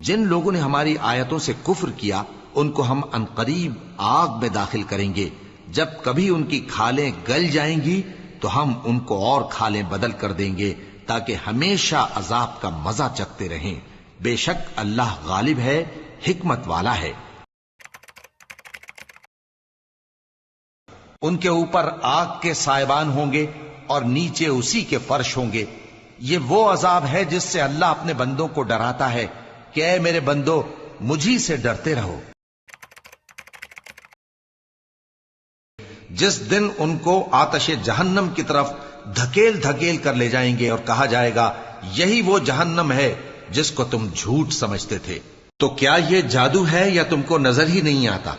جن لوگوں نے ہماری آیتوں سے کفر کیا ان کو ہم عنقریب آگ میں داخل کریں گے. جب کبھی ان کی کھالیں گل جائیں گی تو ہم ان کو اور کھالیں بدل کر دیں گے تاکہ ہمیشہ عذاب کا مزہ چکھتے رہیں. بے شک اللہ غالب ہے، حکمت والا ہے. ان کے اوپر آگ کے سائبان ہوں گے اور نیچے اسی کے فرش ہوں گے. یہ وہ عذاب ہے جس سے اللہ اپنے بندوں کو ڈراتا ہے کہ اے میرے بندو مجھی سے ڈرتے رہو. جس دن ان کو آتش جہنم کی طرف دھکیل دھکیل کر لے جائیں گے اور کہا جائے گا یہی وہ جہنم ہے جس کو تم جھوٹ سمجھتے تھے. تو کیا یہ جادو ہے یا تم کو نظر ہی نہیں آتا؟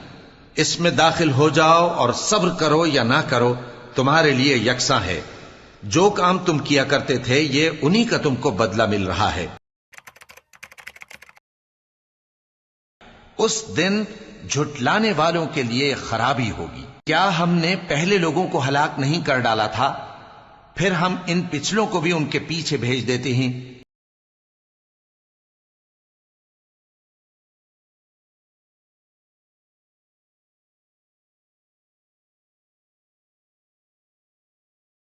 اس میں داخل ہو جاؤ اور صبر کرو یا نہ کرو تمہارے لیے یکساں ہے. جو کام تم کیا کرتے تھے یہ انہی کا تم کو بدلہ مل رہا ہے. اس دن جھٹلانے والوں کے لیے خرابی ہوگی. کیا ہم نے پہلے لوگوں کو ہلاک نہیں کر ڈالا تھا؟ پھر ہم ان پچھلوں کو بھی ان کے پیچھے بھیج دیتے ہیں